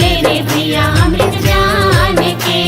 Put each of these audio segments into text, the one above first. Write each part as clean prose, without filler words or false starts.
ले रे भैया अमृत जान के।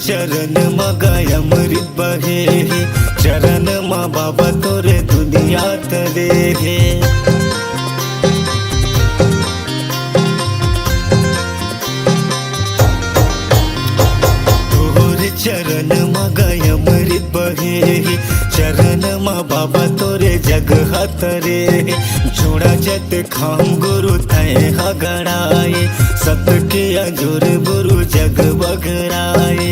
चरण मगाय अमृत बहे चरण मा बाबा तोरे दुनिया तरे हे। तोरे चरण मगाय अमृत बहे चरण मा बाबा तोरे जग तरे जोड़ा जत खाम गुरु तय हगड़ाए सत के अजोर गुरु जग बगड़ाए।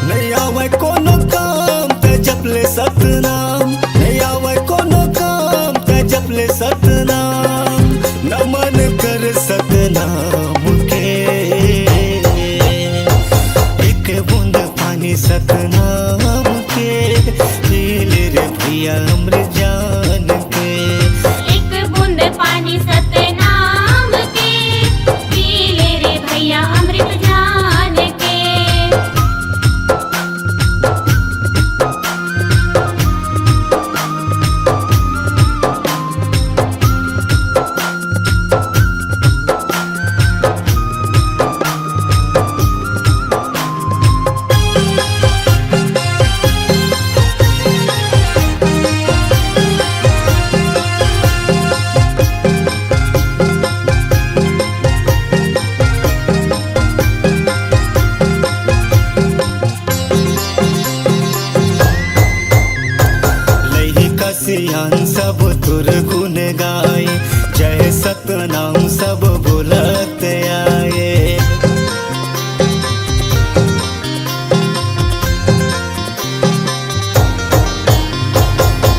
नहीं आवे कोनो काम ते जपले सतनाम, नहीं आवे कोनो काम ते जपले सतनाम, नमन कर सतनाम के। एक बूंद पानी सतनाम के पी ले रे भैया अमृत जान के। एक बूंद पानी सतनाम के पी ले रे भैया अमृत जान के। सियान सब तुर गुण गाए जय सतनाम सब बुलत आए।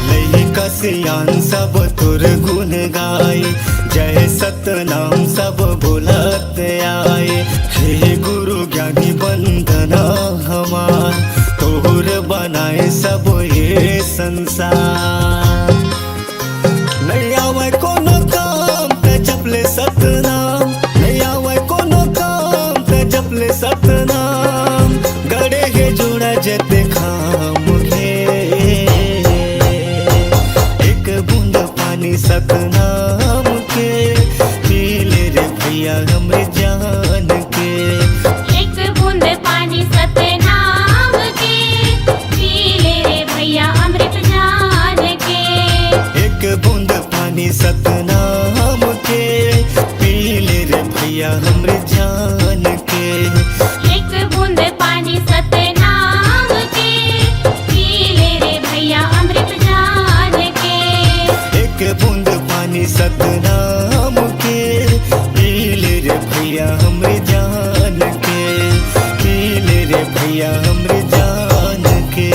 लई कसियान सब तुर गुण गाए जय सतनाम सब बुलत आए। हे गुरु ज्ञानी वंदना हमार तोर बनाए सब ये संसार। नहीं आवे कोनो काम ते जपले सतनाम, नहीं आवे कोनो काम ते जपले सतनाम, गड़े हे जोड़ा जते खाम घे। एक बूंद पानी सतनाम के पी ले रे भैया अमृत जान के। एक बूंद पानी सतनाम के पी ले रे भैया अमृत जान के। एक बूंद पानी सतनाम के पी ले रे भैया अमृत जान के। एक बूंद पानी सतनाम के पी ले रे भैया अमृत जान के। एक बूंद पानी सतनाम के पी ले रे भैया अमृत जान के। पी ले रे भैया अमृत जान के।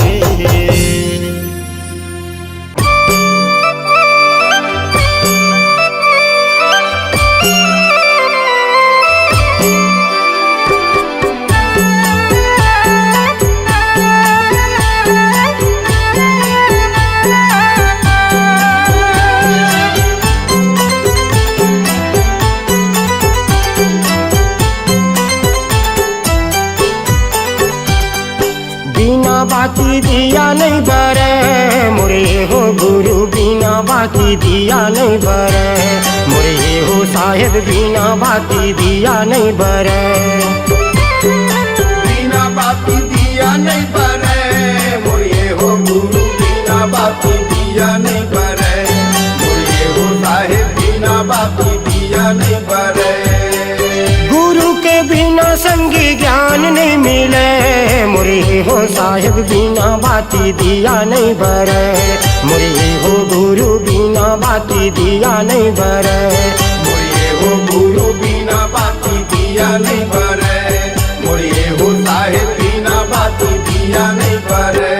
बाती दिया नहीं बरे मोरे हो गुरु बिना बाती दिया नहीं बरे मोरे हो साहेब बिना बाती दिया नहीं बरे। बिना बाती दिया नहीं बरे मोरे हो गुरु बिना बाती दिया नहीं बरे मोरे हो साहेब बिना बाती दिया नहीं बरे। गुरु के बिना संगी ज्ञान नहीं मिले मोरे हो साहेब बिना बाती दिया नहीं बरे मोरे हो गुरु बिना बाती दिया नहीं बरे मोरे हो गुरु बिना बाती दिया नहीं बरे मोरे हो साहेब बिना बाती दिया नहीं बरे।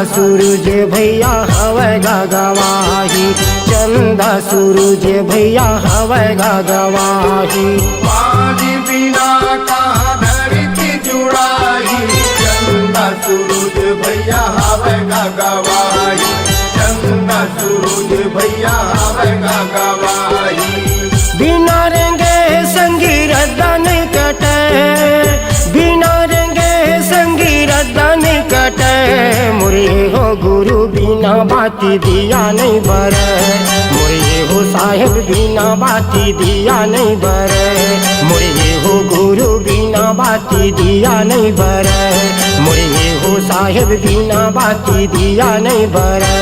सूरज भैया हवे गवाही, चंदा सूरज भैया हवे गवाही। पानी बिना कहाँ धरती जुड़ाई, चंदा सूरज भैया हवे गवाही, चंदा सूरज भैया हवे गवाही। बिना रंगे संगी रद्दा नहीं कटे, बिना रंगे संगी रद्दा नहीं कटे। मुरे हो गुरु बिना बाती दिया नहीं बरे, मुरे हो साहेब बिना बाती दिया नहीं बरे, मुरे हो गुरु बिना बाती दिया नहीं बरे, मुरे हो साहेब बिना बाती दिया नहीं बरे।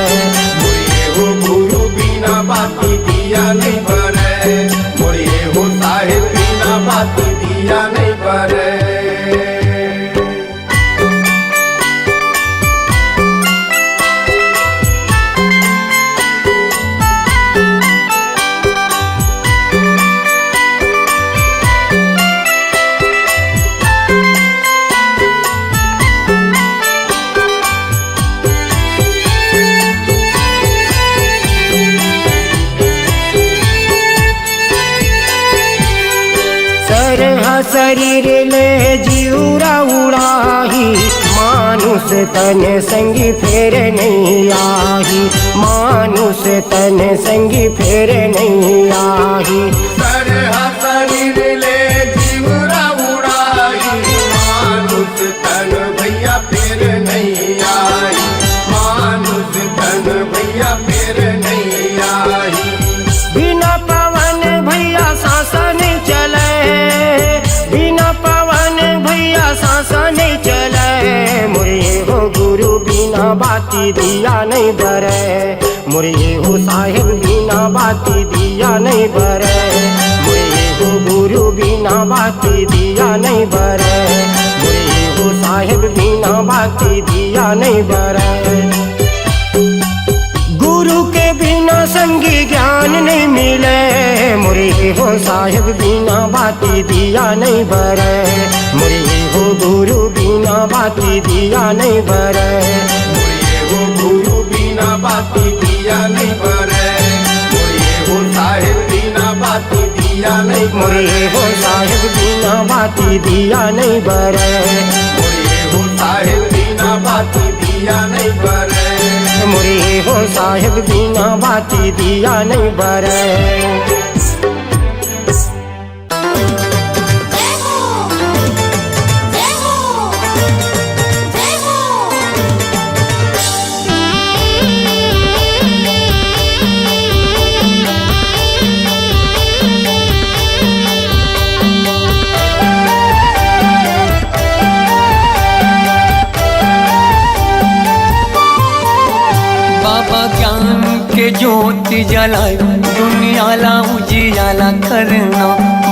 मुझे हो गुरु बिना बाती दिया नहीं बरे, मुझे हो साहिब बिना बाती दिया नहीं बरे। शरीर ले जीवरा उड़ाही, मानुष तन संगी फेर नहीं आही, मानुष तन संगी फेर नहीं आही। शरीर ले जीवरा उड़ाही, मानुष तन भैया फेर नहीं आई, मानुष तन भैया फेर नहीं आई। बिना पवन भैया सांसा नहीं चले, बिना पवन भैया सांसा नहीं चले। मुरे हो गुरु बिना बाती दिया नहीं बरे, मुरे हो साहेब बिना बाती दिया नहीं बरे, मुरे हो गुरु बिना बाती दिया नहीं बरे, मुरे हो साहेब बिना बाती दिया नहीं बरे। गुरु के बिना संगी ज्ञान नहीं मिले, मुरे हो साहेब बिना बाती दिया नहीं बरे, मुरे हो गुरु बिना बाती दिया नहीं बरे, मुझे हो गुरु बिना बाती दिया नहीं बरे, मुझे हो साहिब बिना बाती दिया नहीं मुरे बरे, हो साहेब बिना बाती दिया नहीं बरे, मुझे हो साहिब बिना बाती दिया नहीं बरे। मुरे हो साहेब बिना बाती दिया नहीं बरे। जय हो जय हो जय हो। बाबा ज्ञान के ज्योति जलाए, दुनिया ला उजियाला करना।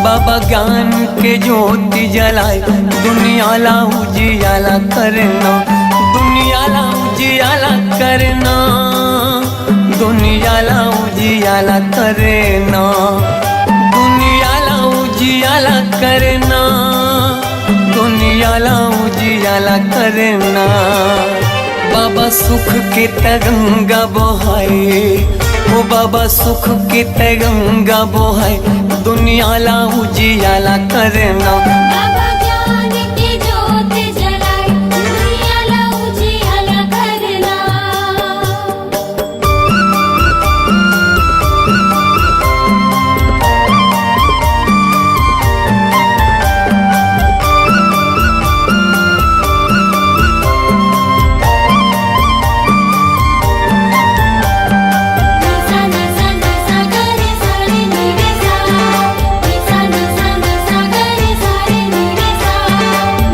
बाबा ज्ञान के ज्योति जलाए, दुनिया ला उजियाला करना, दुनिया ला उजियाला करना, दुनिया ला उजियाला करना, दुनिया ला उजियाला करना, दुनिया ला उजियाला करना। बाबा सुख के तरंगा बहाए, ओ बाबा सुख के तरंगा बहाए, दुनिया ला उजियाला करना। बाबा ज्ञान की ज्योत जलाए, दुनिया ला उजियाला करना।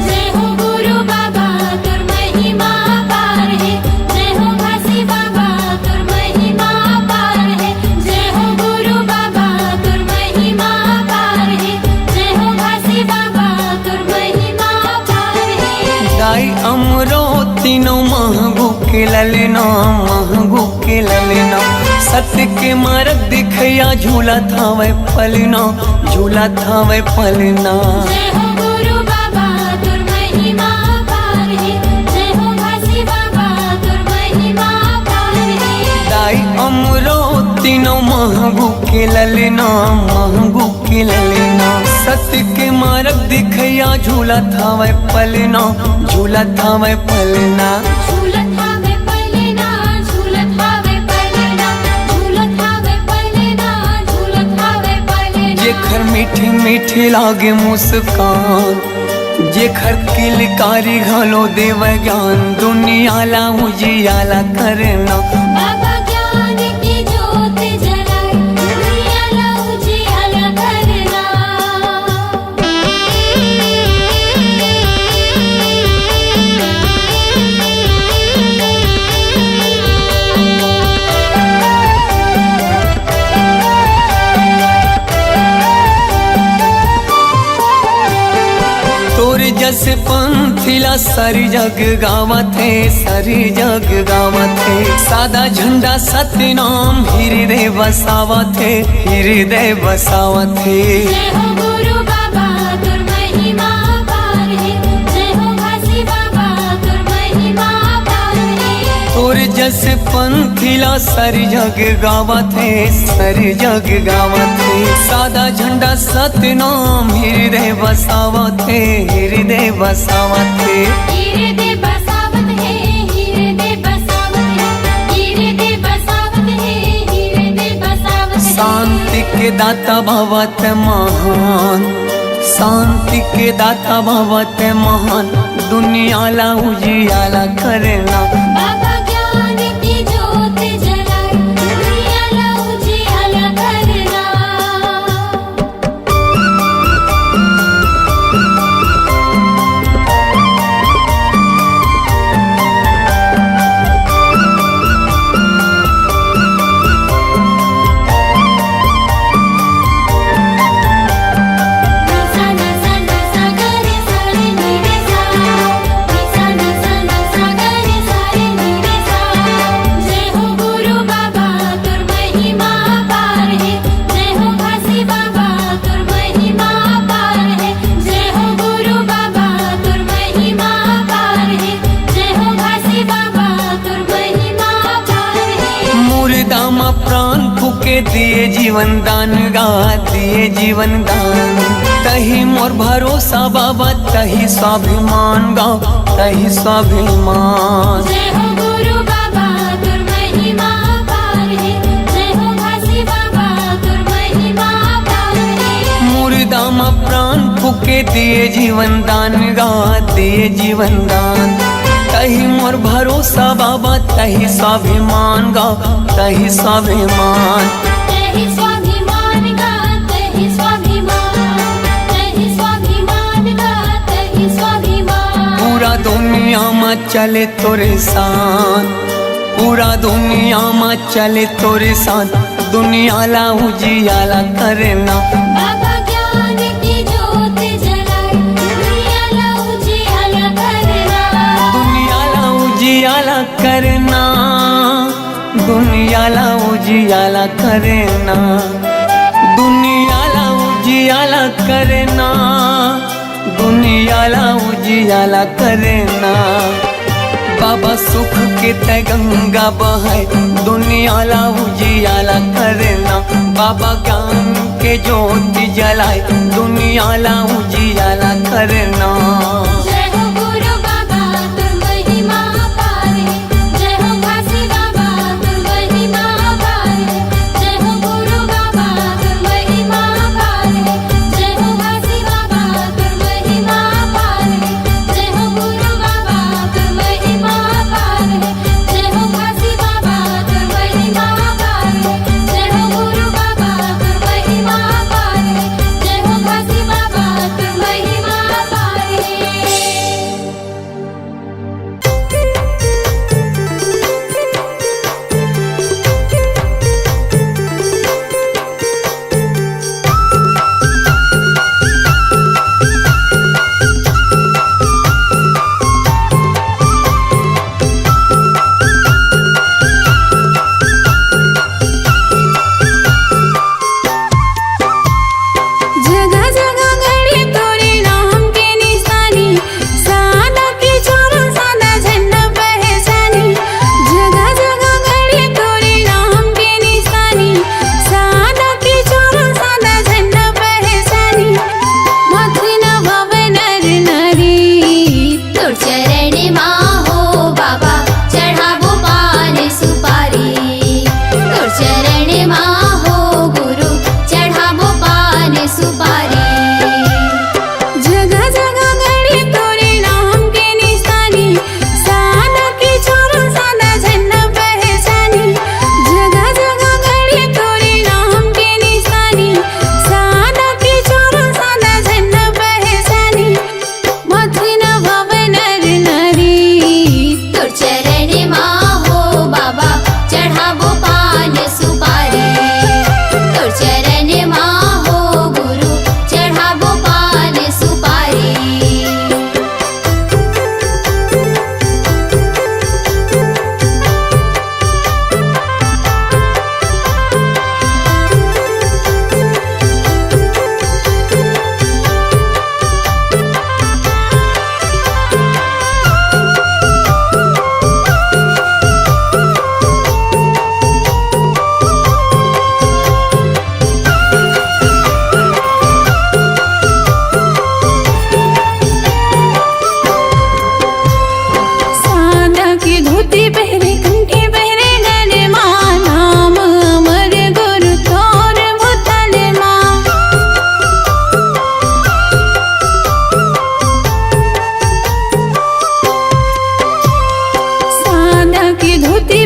जय हो गुरु बाबा तुर महिमा पार है, जय हो भासी बाबा तुर महिमा पार है, जय हो गुरु बाबा तुर महिमा पार है, जय हो भासी बाबा तुर महिमा पार है। दाई अमरो तीनों महगू के ललना, महगू के ललना। सत्य के मार्ग दिखया झूला था वह पलना, झूला था वह पलना। जय हो गुरु बाबा तुर महिमा पार है, जय हो भासी बाबा तुर महिमा तीनों महंगू के ललना महंगू के ललना सत्य के मार्ग दिखैया झूला थावे पलना झूला थावे पलना झूलत हावे पलना झूलत हावे पलना झूलत हावे पलना झूलत हावे पलना जेखर मीठी मीठी लागे मुस्कान जेखर किलकारी घलो देव ज्ञान दुनिया ला उजियाला करना बाबा ज्ञान की ज्योत जलाए दुनिया ला उजियाला करना तोर जस पंथिला सारी जग गावत है सारी जग गावत है सादा झंडा सत्य नाम हृदय बसावत है हृदय बसावत है जय हो गुरु बाबा तुर महिमा पार है जय हो घासी बाबा तुर महिमा पार है तोर जस पंथिला सारी जग गावत है सारी जग गावत है सादा झंडा सत्य नाम हृदय बसावत है हृदय बसावत है हृदय बसावत है हृदय बसावत है हृदय बसावत है हृदय बसावत है शांति के दाता भवत महान शांति के दाता भवत महान दुनिया ला उजियाला करना बाबा ज्ञान की ज्योत जलाए दुनिया ला उजियाला करना जय हो गुरु बाबा तुर महिमा पार है जय हो घासी बाबा तुर महिमा पार है जय हो गुरु बाबा तुर महिमा पार है जय हो घासी बाबा तुर महिमा पार है मुर्दा मा प्राण फूके दिए जीवन दान गा दिए जीवन दान तही मोर भरोसा बाबा तही स्वाभिमान गा तही स्वाभिमान जय हो गुरु बाबा तुर महिमा पार है जय हो घासी बाबा तुर महिमा पार है मुर्दा मा प्राण फूके दिए जीवन दान गा दिए जीवन दान तही मोर भरोसा बाबा तही स्वाभिमान गा तही स्वाभिमान तहि स्वाभिमान गा तहि स्वाभिमान तहि स्वाभिमान गा तहि स्वाभिमान पूरा दुनिया में चले तोरे साथ पूरा दुनिया में चले तोरे साथ दुनिया ला उजियाला करना बाबा ज्ञान की ज्योत जलाए दुनिया ला उजियाला करना दुनिया ला उजियाला करना दुनिया ला उजियाला करना दुनिया ला उजियाला करना दुनिया ला उजियाला करना बाबा सुख के तय गंगा बहाय दुनिया ला उजियाला करना बाबा ज्ञान के ज्योति जलाए दुनिया ला उजियाला करना जय हो गुरु बाबा तुर महिमा पार है जय हो घासी बाबा तुर महिमा पार है जय हो गुरु बाबा तुर महिमा पार है जय हो घासी बाबा तुर महिमा पार है जय हो गुरु बाबा तुर महिमा पार है जय हो घासी बाबा तुर महिमा पार है जय हो गुरु बाबा तुर महिमा पार है जय हो घासी बाबा तुर महिमा पार है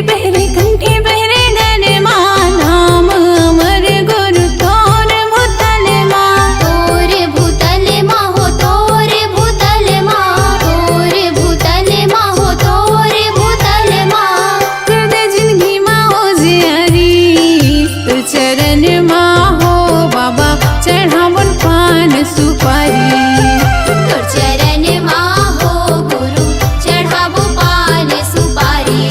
पहरे कंठे पहरे गले माँ नाम अमर गुरु तोर भूतल माँ तोरे भूतल माँ हो तोरे भूतल माँ तोरे भूतल माँ हो तोरे भूतल माँ कर दे जिंदगी माँ हो जियारी तो चरण माँ हो बाबा चढ़ावन पान सुपारी तो चरण माँ हो गुरु चढ़ावो पान सुपारी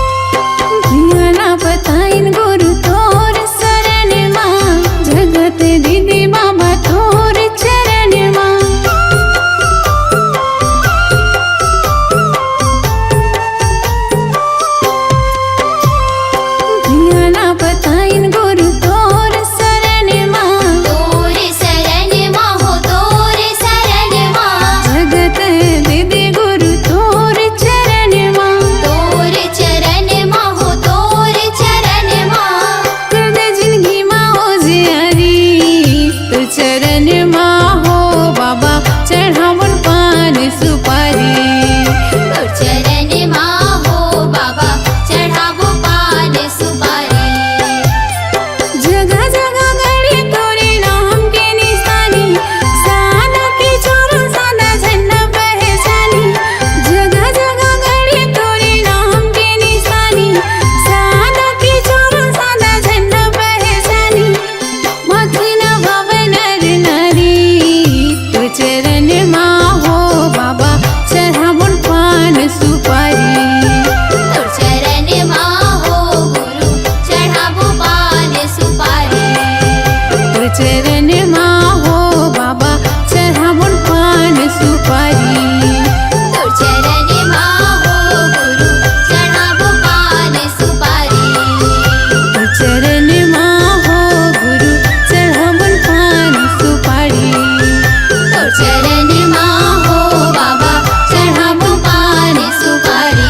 दुनिया ना बताइन गुरु तोर शरण माँ जगत दीदी बाबा तोर चरण माँ दुनिया ना बताइन गुरु तोर शरण माँ तोरे शरण माँ हो तोरे शरण माँ जगत दीदी गुरु तोर चरण माँ तोरे चरण माँ हो तोरे चरण माँ कर दे जिंदगी माँ हो जियारी तो चरण माँ हो बाबा चढ़ावन पान सुपारी तो चरण माँ हो बाबा चढ़ावो पान सुपारी जगह जगह गड़ी तोरे नाम के निशानी सादा की चोरों सादा झंडा पहचानी जगह जगह गड़ी तोरे नाम के निशानी सादा की चोरों सादा झंडा पहचानी मखन भवन नर नारी तो चरण माँ हो बाबा चढ़ावन पान सुपारी तो चरण माँ हो गुरु चढ़ावो पान सुपारी तो चरण माँ हो बाबा चढ़ावन पान सुपारी तो चरण माँ हो गुरु चढ़ावो पान सुपारी तो चरण माँ हो गुरु चढ़ावन पान सुपारी तो चरण माँ हो बाबा चढ़ावो पान सुपारी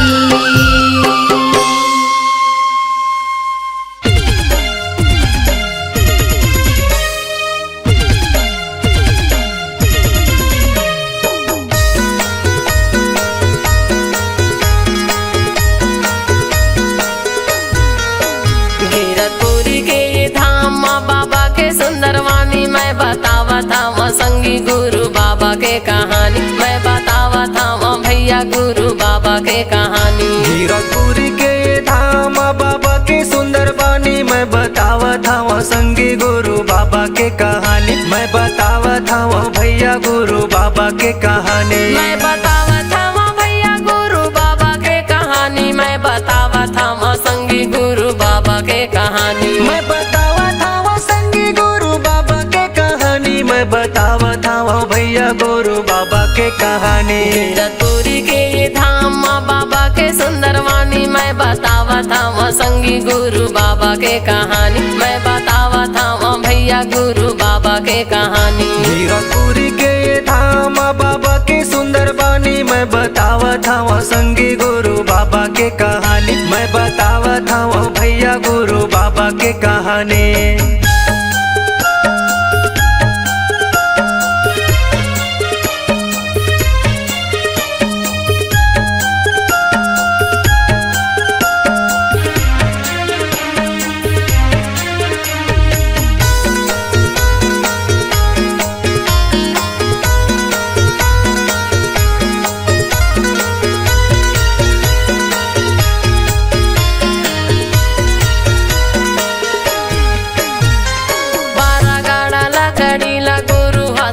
गिरतपुरी के ये धाम माँ बाबा के सुंदर वाणी मैं बतावा था वहाँ संगी गुरु बाबा के कहानी मैं बतावा था वहाँ भैया गुरु बाबा के कहानी गिरतपुरी के धाम बाबा के सुंदर बानी मैं बतावा था वहाँ संगी गुरु बाबा के कहानी मैं बतावा था वहाँ भैया गुरु बाबा के कहानी मैं बतावा था वहाँ भैया गुरु बाबा के कहानी मैं बतावा था वहाँ संगी गुरु बाबा के कहानी मैं बतावा था वहाँ संगी गुरु बाबा के कहानी मैं बतावा था वहाँ भैया गुरु बाबा के कहानी गिरतपुरी के ये धाम माँ बाबा के सुंदर वाणी मैं बतावा था वहाँ संगी गुरु बाबा के कहानी मैं बतावा था वहाँ भैया गुरु बाबा के कहानी गिरतपुरी के धाम बाबा के सुंदर बानी मैं बतावा था वहाँ संगी गुरु बाबा के कहानी मैं बतावा था वहाँ भैया गुरु बाबा के कहानी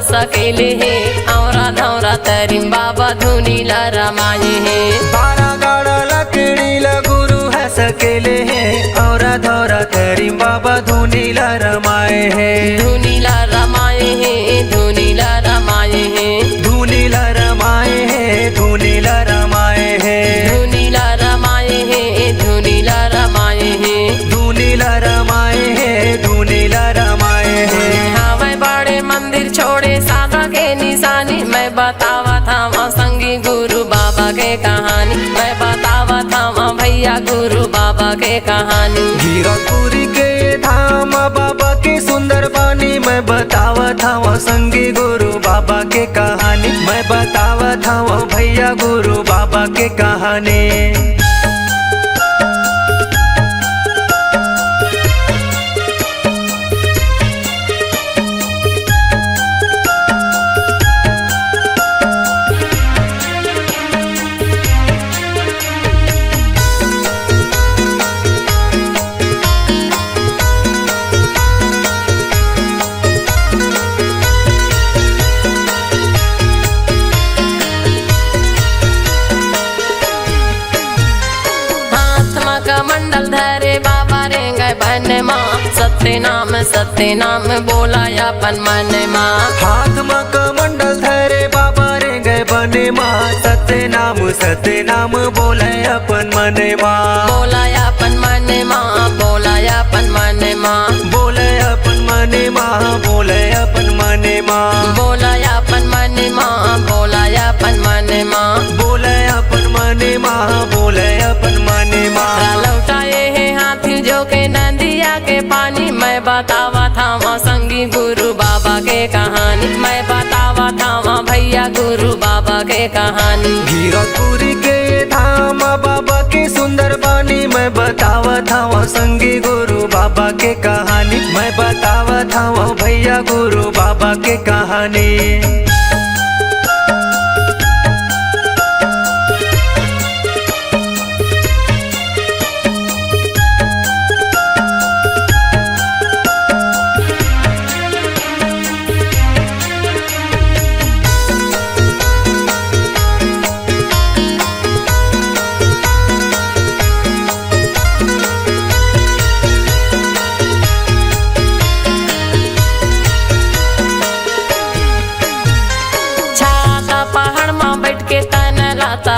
सकेले हे औरा धौरा तरिम बाबा धुनीला रमाए हे 12 गाड़ा लकड़ीला गुरु है सकेले है और धौरा करीम बाबा धुनीला रमाए है धुनीला रमाए हे धुनीला रमाए हे धुनीला रमाए है धुनीला रमाए है धुनी भैया गुरु बाबा के कहानी। गिरपुरी के धाम बाबा के सुंदर बानी मैं बतावत हूँ संगी गुरु बाबा के कहानी। मैं बतावत हूँ भैया गुरु बाबा के कहानी। मंडल धरे बाबा रे गए बन माँ, सत्य नाम बोला अपन मन माँ। हाथ में कमंडल धरे बाबा रे गए बने माँ, सत्य नाम बोले अपन मन माँ। बोला अपन मन माँ, बोला अपन मन माँ, बोले अपन मन माँ, बोले अपन मन माँ, बोला अपन मन माँ, बोला अपन मन माँ, बोले अपन मन माँ, बोले अपन मन माँ। लौटाए है हाथी जो के नदिया के पानी, मैं बतावा था वहाँ संगी गुरु बाबा के कहानी। मैं बतावा था वहाँ भैया गुरु बाबा के कहानी। गिरपुरी के धाम बाबा के सुंदर बानी मैं बतावत हूँ संगी गुरु बाबा के कहानी। मैं बतावत हूँ भैया गुरु बाबा के कहानी।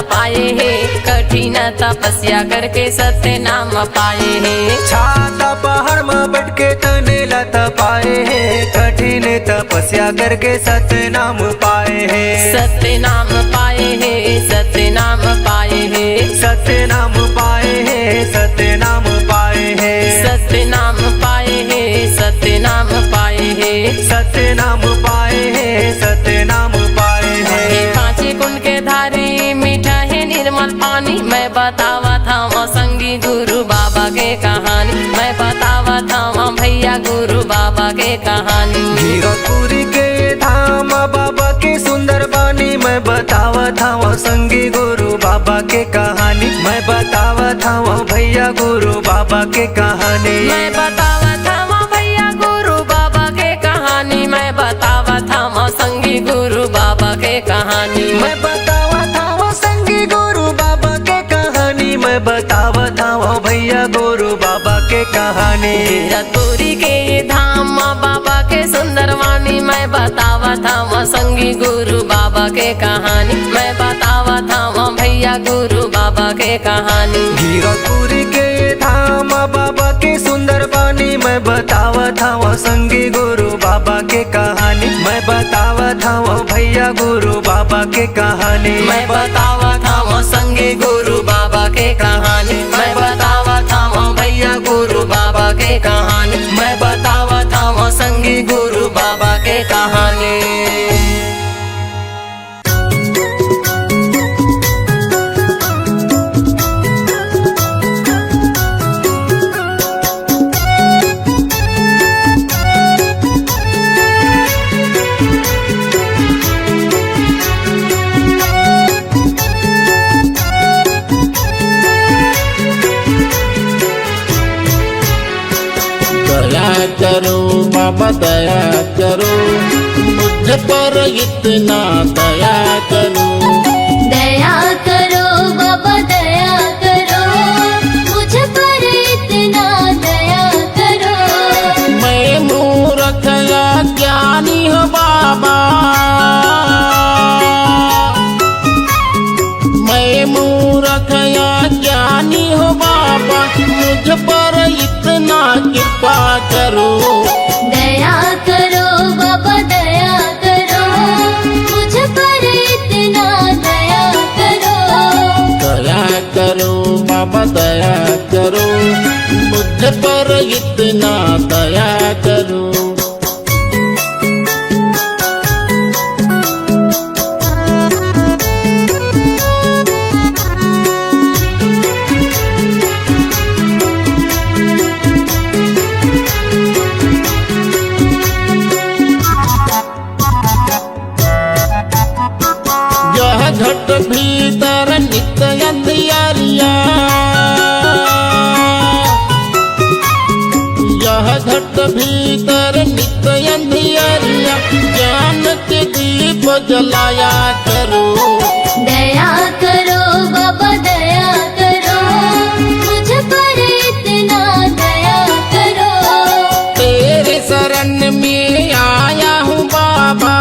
पाए है कठिन तपस्या करके सत्य नाम पाए है। छाता पहाड़ में बैठ के तने लता पाए है, कठिन तपस्या करके सत्य नाम पाए है। सत्य नाम पाए है, सत्य नाम पाए है, सत्य नाम पाए है, सत्य नाम पाए है, सत्य नाम पाए है, सत्य नाम पाए है, सत्य नाम पाए है, सत्य नाम पाए है। पांचे कुंड के धारी मीठा है निर्मल पानी, मैं बतावा था वहाँ संगी गुरु बाबा के कहानी। मैं बतावा था वहाँ भैया गुरु बाबा के कहानी। गिरपुरी के धाम बाबा के सुंदर बानी मैं बतावा था वहाँ संगी गुरु बाबा के कहानी। मैं बतावा था वहाँ भैया गुरु बाबा के कहानी। मैं बतावा था वहाँ भैया गुरु बाबा के कहानी। मैं बतावा था वहाँ संगी गुरु बाबा के कहानी। मैं बतावा था वहाँ संगी गुरु बाबा के कहानी। मैं बतावा था वहाँ भैया गुरु बाबा के कहानी। गिरपुरी के धाम बाबा के सुंदर वाणी, मैं बतावा था वहाँ संगी गुरु बाबा के कहानी। मैं बतावा था वहाँ भैया गुरु बाबा के कहानी। गिरपुरी के धाम बाबा के सुंदर बानी मैं बतावा था वहाँ संगी गुरु बाबा के कहानी। मैं बतावा था वहाँ भैया गुरु बाबा के कहानी। मैं बतावा था वहाँ संगी गुरु बाबा के कहानी। मैं बतावा था वहाँ भैया गुरु बाबा के कहानी। मैं बतावा था वहाँ संगी गुरु बाबा के कहानी। दया करो बाबा दया करो, मुझ पर इतना दया करो। दया करो बाबा दया करो, मुझ पर इतना दया करो। मैं मूर्ख या ज्ञानी हूँ बाबा, मैं मूर्ख या ज्ञानी हूँ बाबा, मुझ पर इतना कृपा करो। दया करो बाबा दया करो, मुझ पर इतना दया करो। दया करो बाबा बाबा दया करो, मुझ पर इतना दया करो। यह घट भीतर नित्य अंधियारिया, यह घट भीतर नित्य अंधियारिया, ज्ञान के दीप जलाया करो। दया करो बाबा दया करो, मुझ पर इतना दया करो। तेरे शरण में आया हूँ बाबा,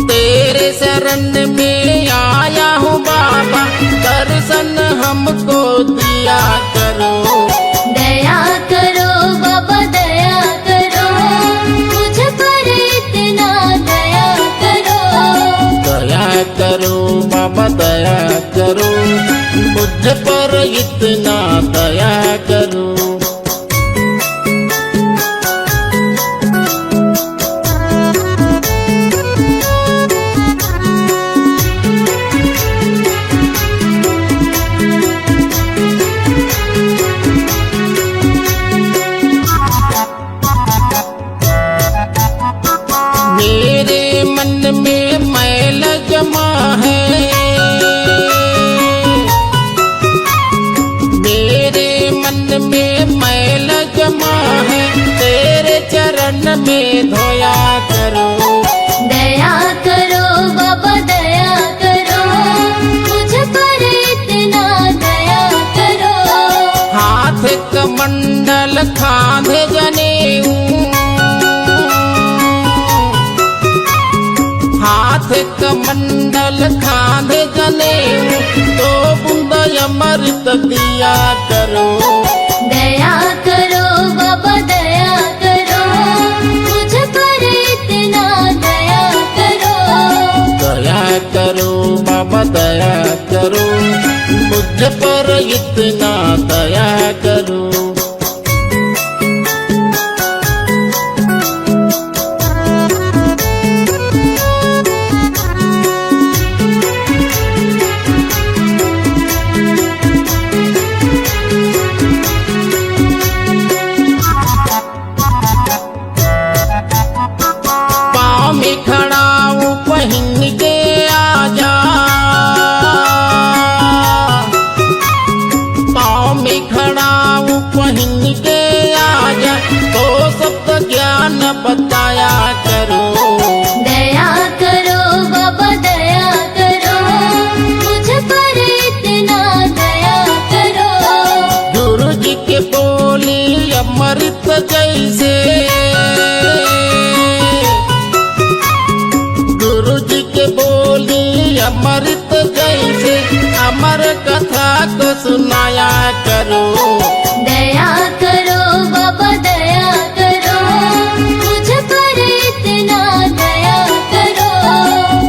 तेरे शरण में आया हूँ बाबा, दर्शन हमको दिया करो। दया करो बाबा दया करो, मुझ पर इतना दया करो। दया करो बाबा दया करो, मुझ पर इतना दया करो। मेरे मन में मैल जमा है, मेरे मन में मैल जमा है, तेरे चरण में धोया करो। दया करो बाबा दया करो, मुझ पर इतना दया करो। हाथ कमंडल खांधे जनेऊ, हाथ कमंडल खांधे जनेऊ, तो बूंद अमृत दिया करो। दया करो बाबा दया करो, मुझ पर इतना दया करो। दया करो बाबा दया करो, मुझ पर इतना दया करो। पाँव में खड़ा हूँ पहन के आजा, पाँव में खड़ा हूँ पहन के आजा, तो सबका ज्ञान बताया करो। दया करो बाबा दया करो, मुझ पर इतना दया करो। गुरु जी के बोली अमृत जैसे, गुरु जी के बोली अमृत जैसे, अमर कथा को सुनाया करो। दया करो बाबा दया करो, मुझ पर इतना दया करो।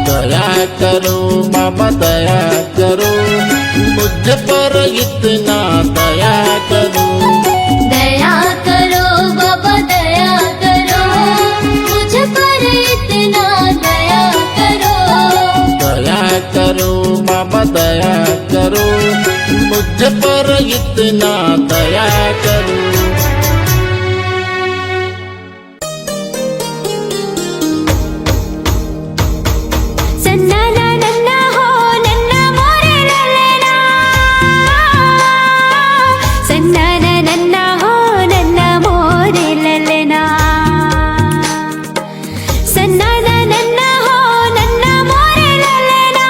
दया करो बाबा दया करो, मुझ पर इतना दया करो। दया करो बाबा दया करो, मुझ पर इतना दया करो। दया करो बाबा दया करो, मुझ पर इतना दया करो। सन्ना ना नन्ना हो नन्ना मोरे ललना, सन्ना ना नन्ना हो नन्ना मोरे ललना, सन्ना ना नन्ना हो नन्ना मोरे ललना,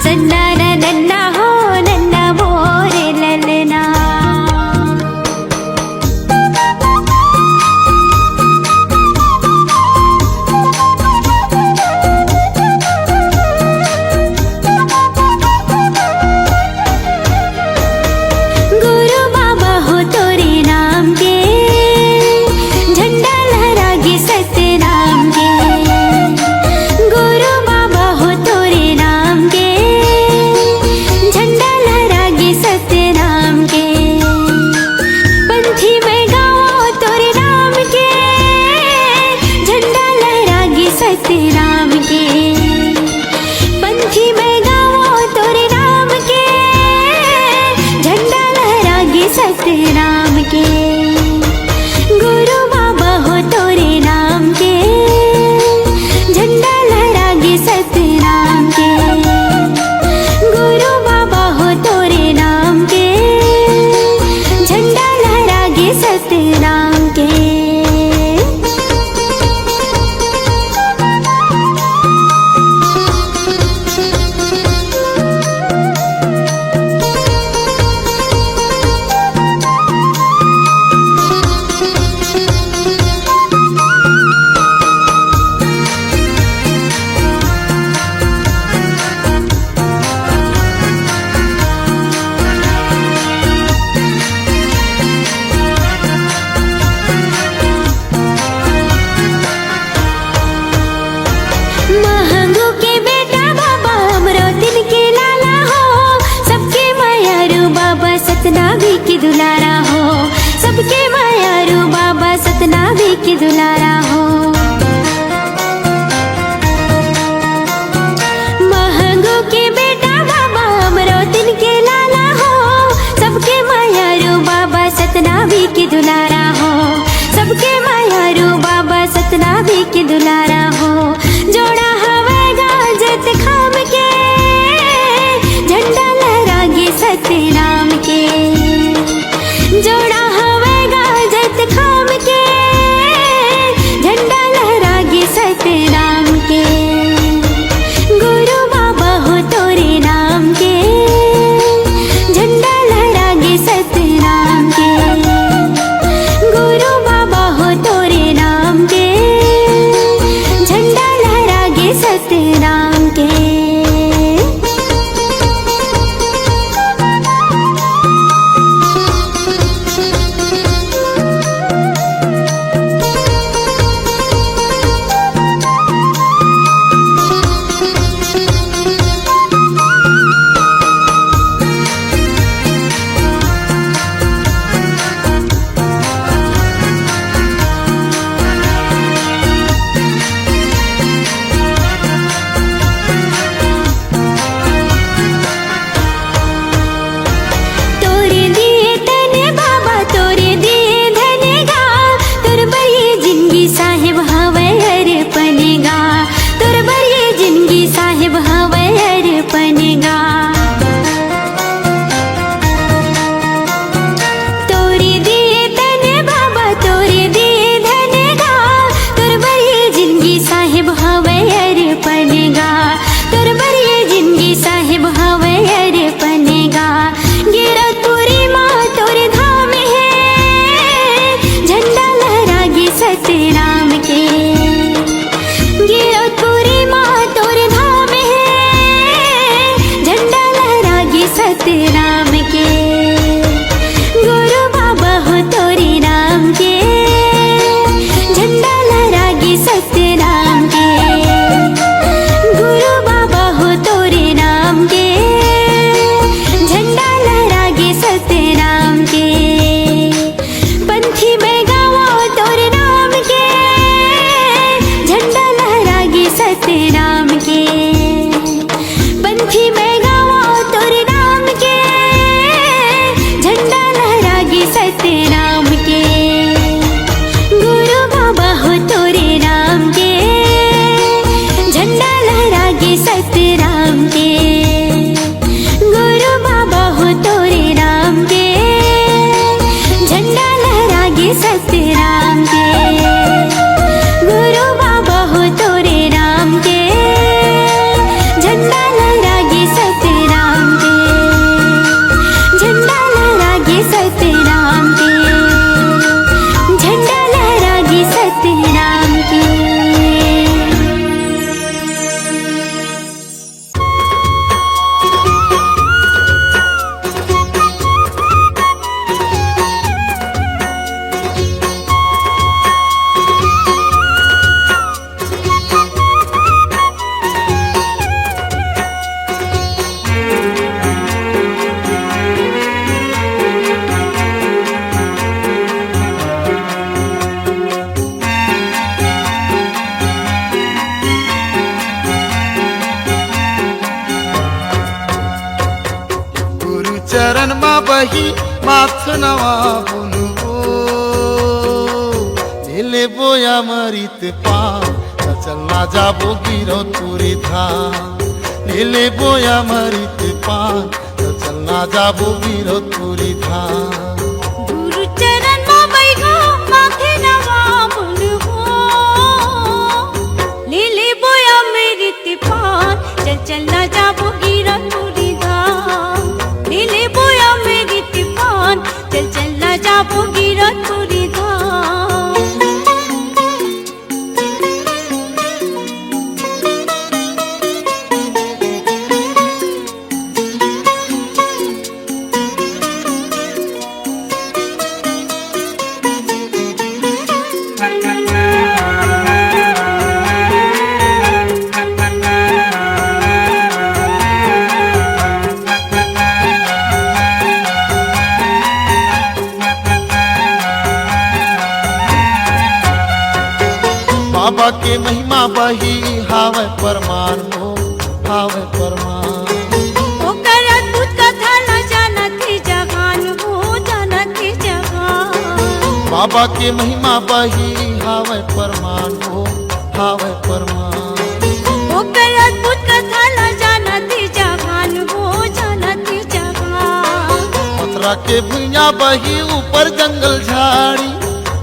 सन्ना ना नन्ना हो नन्ना मोरे ललना। सतनाम के जोड़ा हवेगा जत खाम के झंडा लहरागे सतनाम के गुरु बाबा हो तोरे नाम के झंडा लहरागे सतनाम के गुरु बाबा हो तोरे नाम के झंडा लहरागे सतनाम के सतनाम के गिरपुरी माँ तोरे धाम है झंडा लहरागे सतनाम के गुरु बाबा हो तोरे नाम के झंडा लहरागे सतनाम के गुरु बाबा हो तोरे नाम के झंडा लहरागे सतनाम के पंथी में गावा तोरे नाम के झंडा लहरागे सतनाम के पंथी में गावा तोरे नाम के झंडा लहरागे सतनाम के गुरु बाबा हो तोरे नाम के झंडा लहरागे सतनाम के गुरु बाबा हो तोरे नाम के झंडा लहरागे सतनाम के गुरु बाबा हो तोरे नाम के झंडा लहरागे सतनाम के झंडा लहरागे सतनाम के झंडा लहरागे सतनाम के गुरु चरण मा बही माथ नवा बुनवो झेले बोया मरित पा चलना जाबो गिरो तुरी था नीले बोया मरित पा चलना जाबो गिरो तुरी था गुरु चरण मा बैठो माथे नवा बुनवो लीले बोया मेरी तिपान चल चलना जाबो गिरा तुरी धाम लीले बोया मेरी तिपान चल चलना जाबो गिरा तुरी धाम बाबा के महिमा बही हावे परमान हो हावे परमान ओकर अद्भुत कथा न जानत जहान हो जानत जहान बाबा के महिमा बही हावे परमान हो हावे परमान ओकर अद्भुत कथा न जानत जहान हो जानत जहान पथरा के भुइया बही ऊपर जंगल झाड़ी,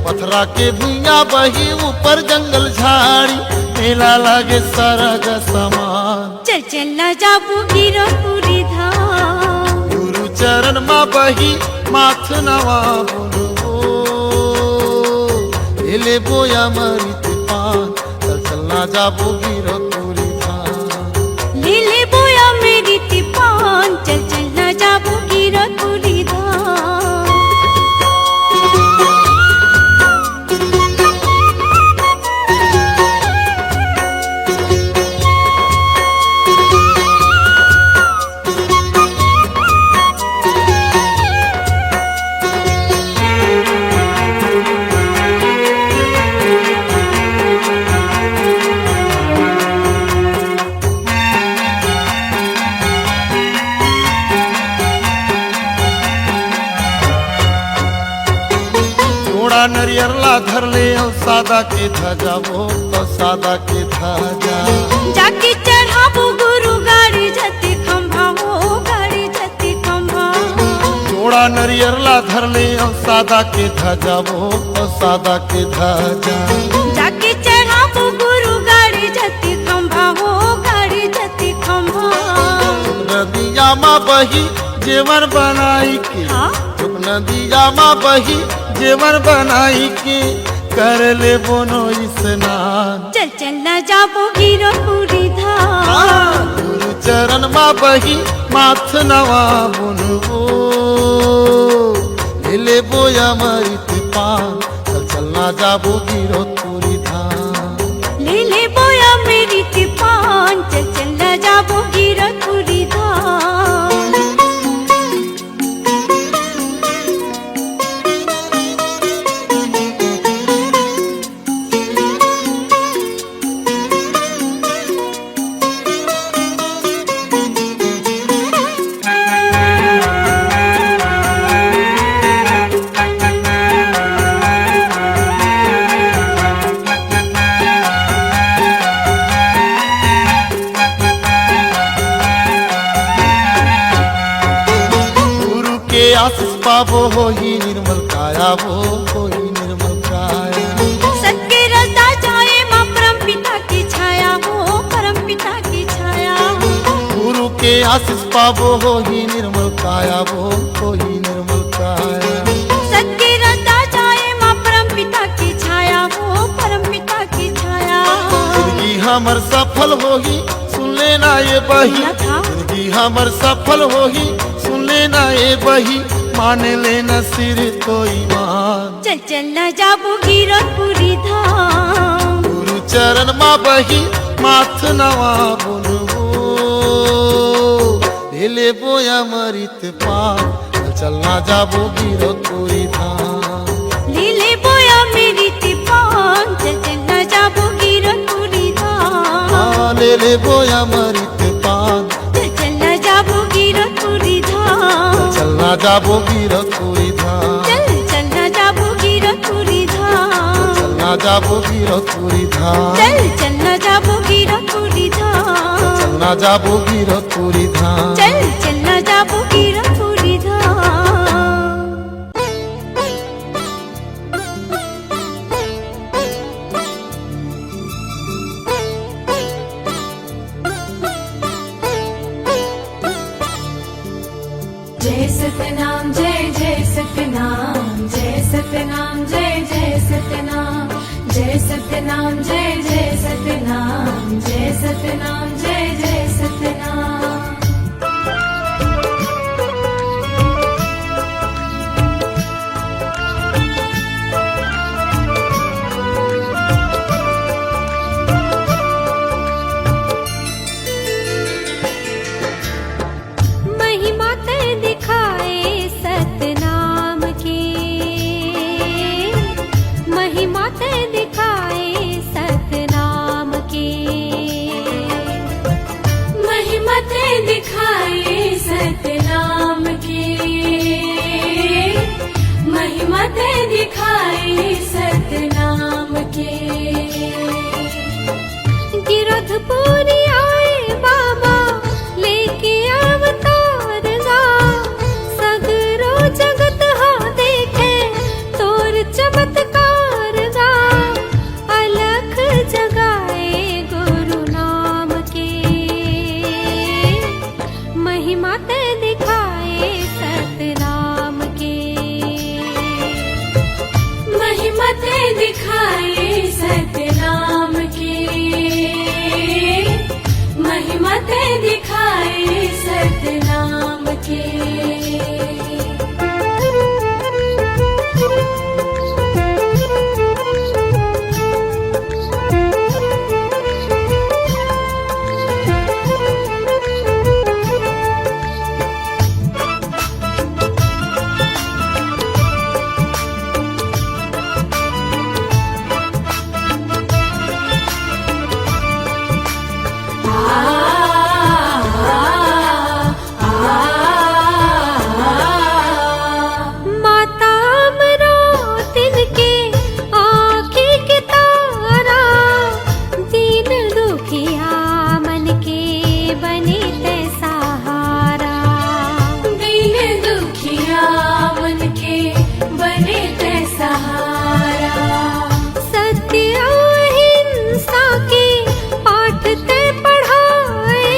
पथरा के भुइया बही ऊपर जंगल झाड़ी, मेला लागे सरग समान। चल चल ना जाबू गिरपुरी धाम, गुरु चरण मा बही माथ नवा बोलबो, ले बोया मरित पान, चल चल ना जाबो गिरपुरी धाम। ले बोया मेरी तिपान, चल चल ना जाबू गिरपुरी धाम। नरियर ला धर ले और सादा के ध्वजा वो तो सादा के ध्वजा, जाके चढ़ाबू गुरु गाड़ी जति खंभा हो, गाड़ी जति खंभा। जोड़ा नरियर ला धर ले और सादा के ध्वजा वो तो सादा के ध्वजा, जाके चढ़ाबू गुरु गाड़ी जति खंभा हो, गाड़ी जति खंभा। नदिया माँ बही जेवर बनाई के, हाँ? नदिया माँ बही जेवर बनाई के, कर ले बोनो स्नान। चल चल ना जाबो गिरपुरी धाम, गुरु चरण मा बही माथ नवा बुनबो, ले बोया मरित पान, चल चल ना जाबो गिरपुरी धाम। ले बोया मेरी तिपान, चल चल ना जाबो गिरपुरी धाम। आशीष पाबो हो ही निर्मल काया, वो हो ही निर्मल काया। सत्य रता जाए माँ परम पिता की छाया हो, परम पिता की छाया। गुरु के आशीष पाबो हो ही निर्मल काया, वो हो ही निर्मल काया। सत्य रता जाए माँ परम पिता की छाया हो, परम पिता की छाया। जिंदगी हमर सफल होगी सुन लेना ये बही, जिंदगी हमर सफल होगी सुन लेना ये बही, मान लेना सिर तो ईमान। चल चल ना जाबो गिरपुरी धाम, गुरु चरण मा बही माथ नवा बोलबो, ले बोया मरित पान, चल चल ना जाबो गिरपुरी धाम। ले बोया मेरी तिपान, चल चल ना जाबो गिरपुरी धाम। ले बोया मरित पान, चल चल ना जाबो गिरपुरी धाम। चल ना जाबो गिरपुरी धाम, चल चल ना जाबो गिरपुरी धाम। चल ना जाबो गिरपुरी धाम, चल चल ना जाबो गिरपुरी धाम। चल ना जाबो गिरपुरी धाम, चल चल ना जाबो गिरपुरी धाम। जय सतनाम जय जय सतनाम, जय सतनाम जय जय सतनाम, जय सतनाम जय जय सतनाम, जय सतनाम जय जय सतनाम। महिमा ते दिखाए सतनाम की, महिमा ते दिखाए सतनाम की। महिमा ते दिखाए सतनाम की, महिमा ते दिखाए सतनाम की। गिरधपुरी आए बाबा लेके अवतार गा, सगरो महिमते दिखाए सतनाम के। माता अमरावती के आँखी के तारा, दीन दुखिया मन के बने ते सहारा। दीन दुखिया मन के बने ते सहारा। सत्य अहिंसा के पाठ ते पढ़ाए,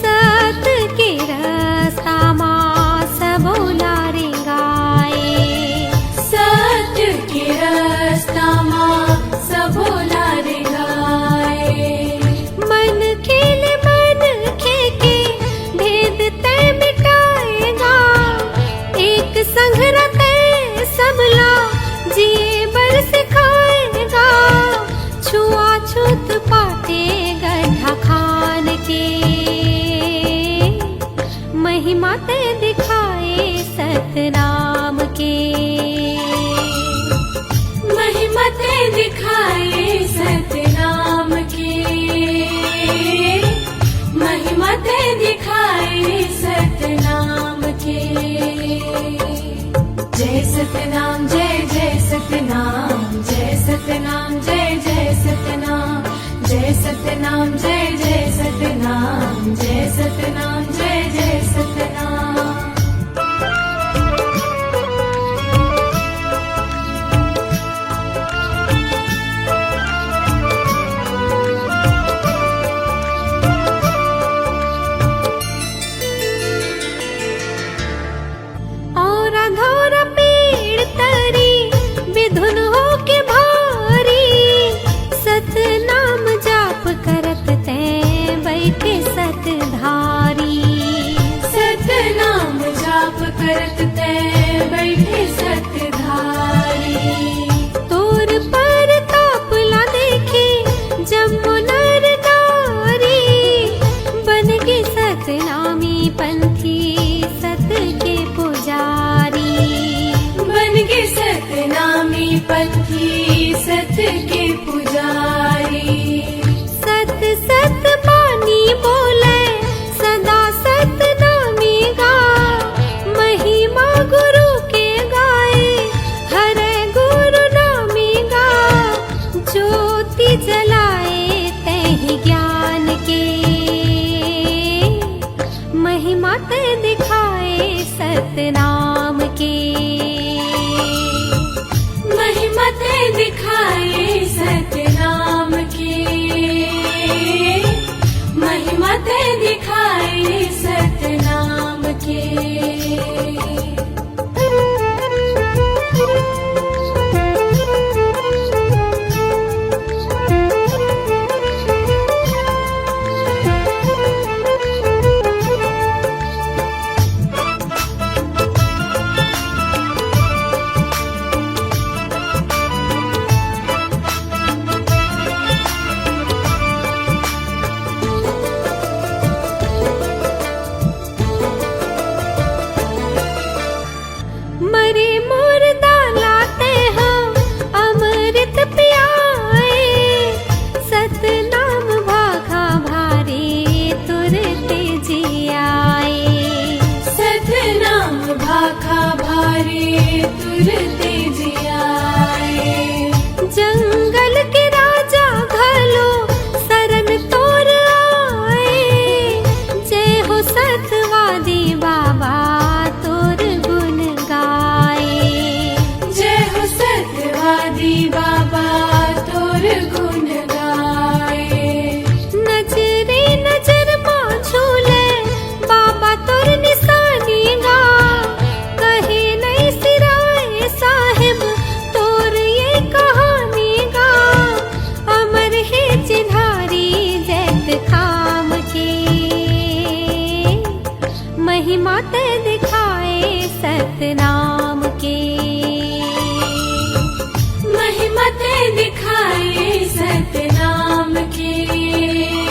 सत्य के रास्ता माँ सबोला रे गाए। सत्य के रास्ता माँ सबोला रे गाए। मन खेल मन के भेद ते मिटाएगा, एक संग रहते सबला जिए बर सिखाएगा। छुआछूत पाटे गड्ढा खान के, महिमा ते दिखाए सतनाम के। महिमते दिखाए सतनाम के। महिमते दिखाए सतनाम के। जय सतनाम जय जय सतनाम, जय सतनाम जय जय सतनाम, जय सतनाम जय जय सतनाम, जय सतनाम जय जय सतनाम। और अधोर पेड़ तरी विधुन हो के भारी, सतनाम जाप करत ते बैठे सतधारी। सतनाम जाप करत ते बैठे सतधारी। तोर पर तापला देखे जमुनर नारी, बन के सतनामी पंथी सत के पुजारी। बन के सतनामी पंथी सत के पुजारी। सत सत बानी बोले सदा सतनामी गा, महिमा गुरु के गाए हरे गुरु नामी गा। ज्योति जलाए तहि ज्ञान के, महिमा ते दिखाए सतनाम के। महिमते दिखाए सतनाम के। महिमते दिखाए सतनाम के। महिमा ते दिखाए सतनाम के, महिमा ते दिखाए सतनाम के।